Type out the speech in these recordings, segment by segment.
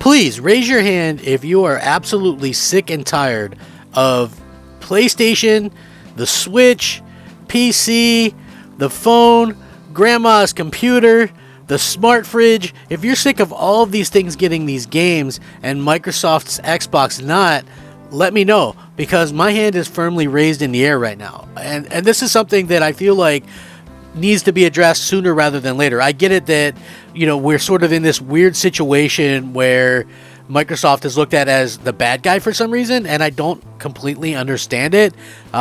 Please raise your hand if you are absolutely sick and tired of PlayStation, the Switch, PC, the phone, grandma's computer, the smart fridge. If you're sick of all of these things getting these games and Microsoft's Xbox not, let me know, because my hand is firmly raised in the air right now. And this is something that I feel like needs to be addressed sooner rather than later. I get it that, we're sort of in this weird situation where Microsoft is looked at as the bad guy for some reason, and I don't completely understand it.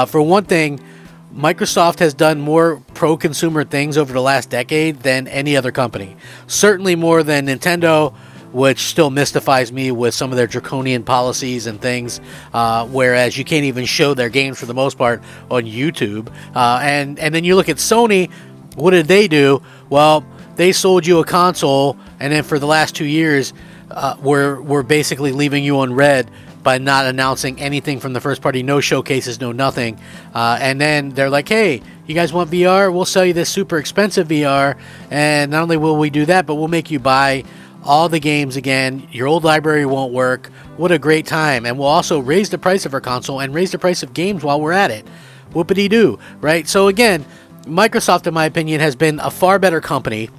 For one thing, Microsoft has done more pro-consumer things over the last decade than any other company. Certainly more than Nintendo, which still mystifies me with some of their draconian policies and things, whereas you can't even show their games for the most part on YouTube. And then you look at Sony, what did they do? Well, they sold you a console, and then for the last 2 years, we're basically leaving you on red by not announcing anything from the first party, no showcases, no nothing. And then they're like, hey, you guys want VR? We'll sell you this super expensive VR, and not only will we do that, but we'll make you buy all the games again. Your old library won't work. What a great time. And we'll also raise the price of our console and raise the price of games while we're at it. Whoopity-doo, right? So again, Microsoft, in my opinion, has been a far better company.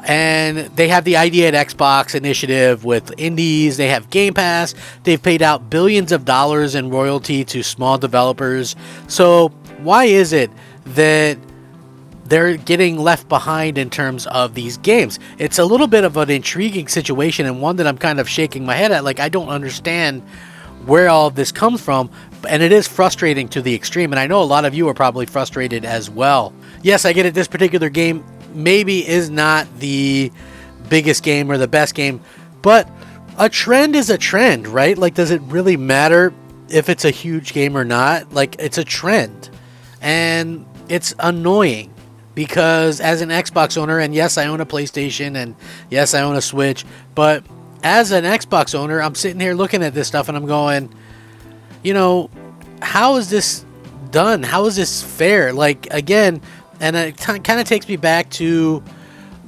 And they have the Idea at Xbox initiative with indies. They have Game Pass. They've paid out billions of dollars in royalty to small developers. So why is it that they're getting left behind in terms of these games? It's a little bit of an intriguing situation, and one that I'm kind of shaking my head at. Like, I don't understand where all of this comes from, and it is frustrating to the extreme, and I know a lot of you are probably frustrated as well. Yes, I get it, this particular game maybe is not the biggest game or the best game, but a trend is a trend, right? Like, does it really matter if it's a huge game or not? Like, it's a trend, and it's annoying. Because as an Xbox owner, and yes, I own a PlayStation, and yes, I own a Switch, but as an Xbox owner, I'm sitting here looking at this stuff, and I'm going, how is this done? How is this fair? Like, again, and it kind of takes me back to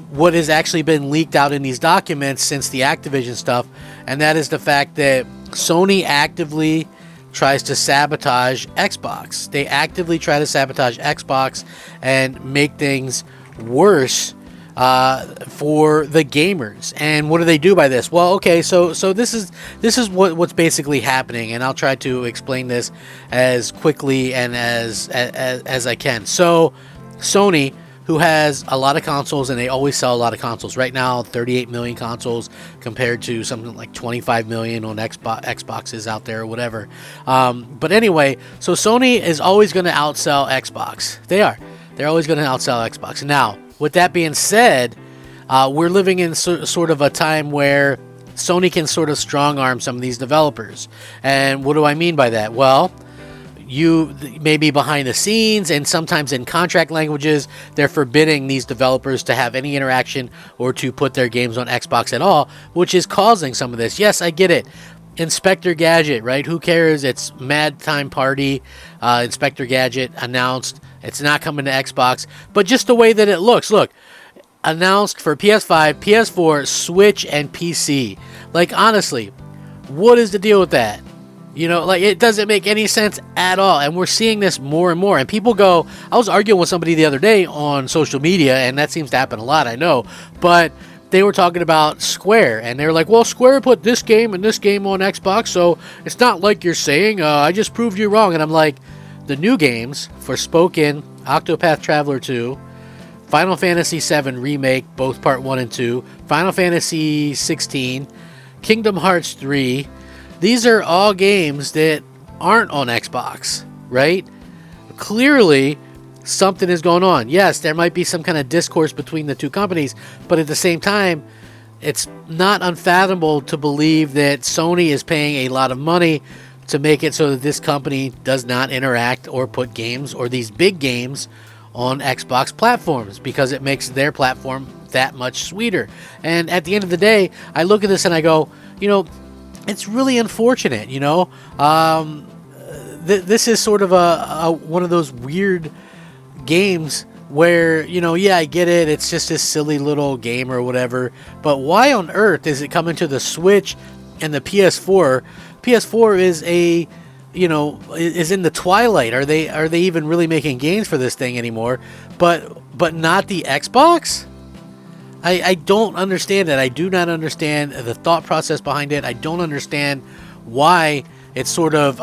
what has actually been leaked out in these documents since the Activision stuff, and that is the fact that Sony actively tries to sabotage Xbox. They actively try to sabotage Xbox and make things worse for the gamers. And what do they do by this? Well, okay, so this is what's basically happening, and I'll try to explain this as quickly and as I can. So Sony, who has a lot of consoles, and they always sell a lot of consoles. Right now, 38 million consoles compared to something like 25 million on Xboxes out there or whatever. But anyway, so Sony is always going to outsell Xbox. They're always going to outsell Xbox. Now, with that being said, we're living in sort of a time where Sony can sort of strong-arm some of these developers. And what do I mean by that? Well, you may be behind the scenes, and sometimes in contract languages, they're forbidding these developers to have any interaction or to put their games on Xbox at all, which is causing some of this. Yes, I get it. Inspector Gadget, right? Who cares? It's Mad Time Party. Inspector Gadget announced it's not coming to Xbox, but just the way that it looks. Look, announced for PS5, PS4, Switch, and PC. Like, honestly, what is the deal with that? Like, it doesn't make any sense at all. And we're seeing this more and more. And people go, I was arguing with somebody the other day on social media, and that seems to happen a lot, I know. But they were talking about Square, and they were like, well, Square put this game and this game on Xbox, so it's not like you're saying, I just proved you wrong. And I'm like, the new games, Forspoken, Octopath Traveler 2, Final Fantasy VII Remake, both Part 1 and 2, Final Fantasy 16, Kingdom Hearts 3, these are all games that aren't on Xbox, right? Clearly, something is going on. Yes, there might be some kind of discourse between the two companies, but at the same time, it's not unfathomable to believe that Sony is paying a lot of money to make it so that this company does not interact or put games or these big games on Xbox platforms, because it makes their platform that much sweeter. And at the end of the day, I look at this and I go, it's really unfortunate, this is sort of a one of those weird games where, yeah, I get it. It's just this silly little game or whatever. But why on earth is it coming to the Switch and the PS4? PS4 is is in the twilight. Are they even really making games for this thing anymore? But not the Xbox? I don't understand it. I do not understand the thought process behind it. I don't understand why it's sort of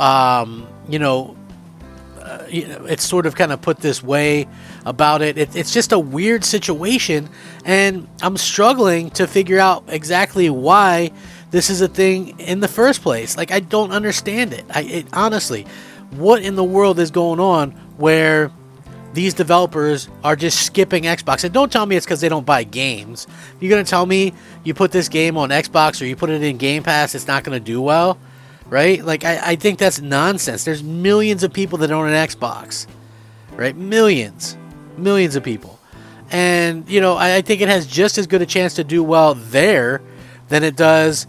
it's sort of kind of put this way about it. It's just a weird situation, and I'm struggling to figure out exactly why this is a thing in the first place. Like, I don't understand it. Honestly, what in the world is going on where these developers are just skipping Xbox? And don't tell me it's because they don't buy games. If you're going to tell me you put this game on Xbox or you put it in Game Pass, it's not going to do well, right? Like, I think that's nonsense. There's millions of people that own an Xbox, right? Millions of people. And, I think it has just as good a chance to do well there than it does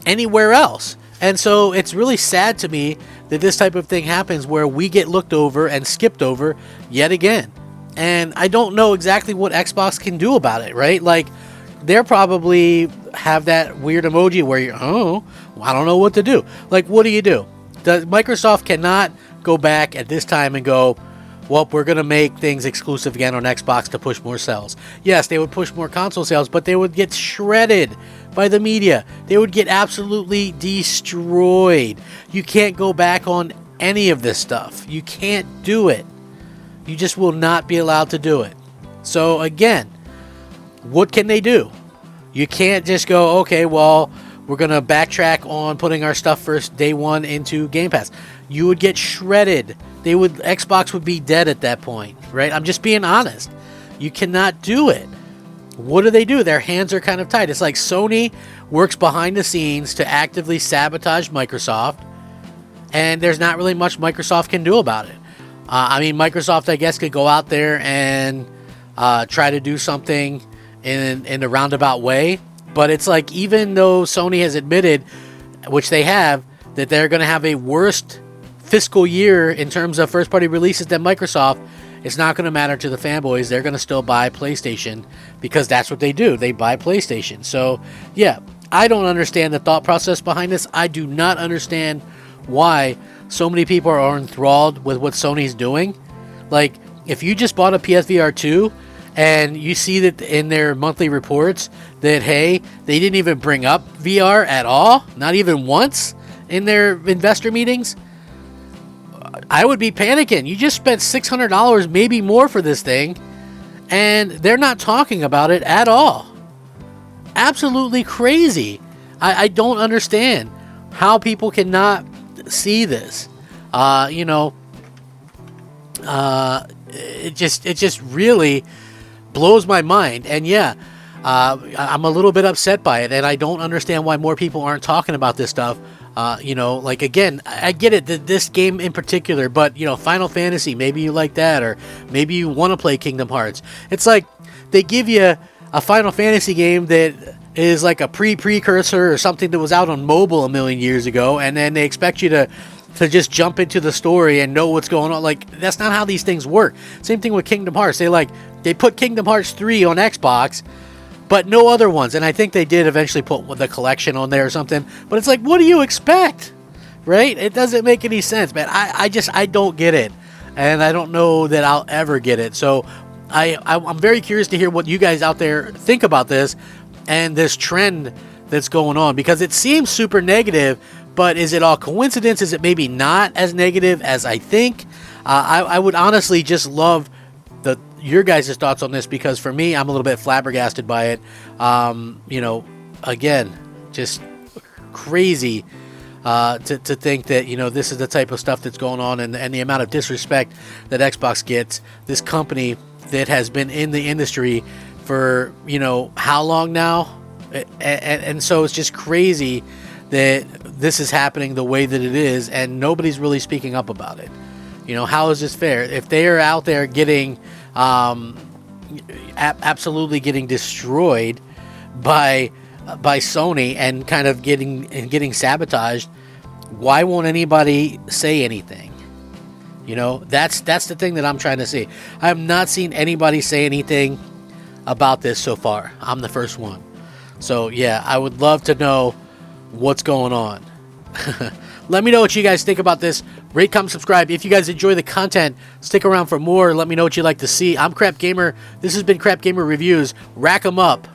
anywhere else. And so it's really sad to me that this type of thing happens where we get looked over and skipped over yet again. And I don't know exactly what Xbox can do about it, right? Like, they're probably have that weird emoji where you're, I don't know what to do. Like, what do you do? Microsoft cannot go back at this time and go, well, we're going to make things exclusive again on Xbox to push more sales. Yes, they would push more console sales, but they would get shredded by the media. They would get absolutely destroyed. You can't go back on any of this stuff. You can't do it. You just will not be allowed to do it. So again, what can they do? You can't just go, okay, well, we're going to backtrack on putting our stuff first day one into Game Pass. You would get shredded. Xbox would be dead at that point, right? I'm just being honest. You cannot do it. What do? Their hands are kind of tied. It's like Sony works behind the scenes to actively sabotage Microsoft, and there's not really much Microsoft can do about it. Microsoft, I guess, could go out there and try to do something in a roundabout way, but it's like, even though Sony has admitted, which they have, that they're going to have a worst fiscal year in terms of first-party releases than Microsoft, it's not going to matter to the fanboys. They're going to still buy PlayStation because that's what they do. They buy PlayStation. So, yeah, I don't understand the thought process behind this. I do not understand why so many people are enthralled with what Sony's doing. Like, if you just bought a PSVR 2 and you see that in their monthly reports that, hey, they didn't even bring up VR at all, not even once in their investor meetings, I would be panicking. You just spent $600, maybe more, for this thing, and they're not talking about it at all. Absolutely crazy. I don't understand how people cannot see this. It just really blows my mind. And yeah, I'm a little bit upset by it, and I don't understand why more people aren't talking about this stuff. Again, I get it, that this game in particular, but, Final Fantasy, maybe you like that, or maybe you want to play Kingdom Hearts. It's like they give you a Final Fantasy game that is like a precursor or something that was out on mobile a million years ago, and then they expect you to just jump into the story and know what's going on. Like, that's not how these things work. Same thing with Kingdom Hearts. They put Kingdom Hearts 3 on Xbox, but no other ones. And I think they did eventually put the collection on there or something. But it's like, what do you expect? Right? It doesn't make any sense, man. I don't get it. And I don't know that I'll ever get it. So I'm very curious to hear what you guys out there think about this and this trend that's going on. Because it seems super negative, but is it all coincidence? Is it maybe not as negative as I think? I would honestly just love your guys' thoughts on this, because for me, I'm a little bit flabbergasted by it. Again, just crazy to think that, this is the type of stuff that's going on, and the amount of disrespect that Xbox gets, this company that has been in the industry for, how long now? And so it's just crazy that this is happening the way that it is, and nobody's really speaking up about it. How is this fair? If they are out there getting absolutely getting destroyed by Sony and kind of getting sabotaged, why won't anybody say anything? You know, that's the thing that I'm trying to see. I have not seen anybody say anything about this so far. I'm the first one. So yeah, I would love to know what's going on. Let me know what you guys think about this. Rate, comment, subscribe. If you guys enjoy the content, stick around for more. Let me know what you'd like to see. I'm Crap Gamer. This has been Crap Gamer Reviews. Rack 'em up.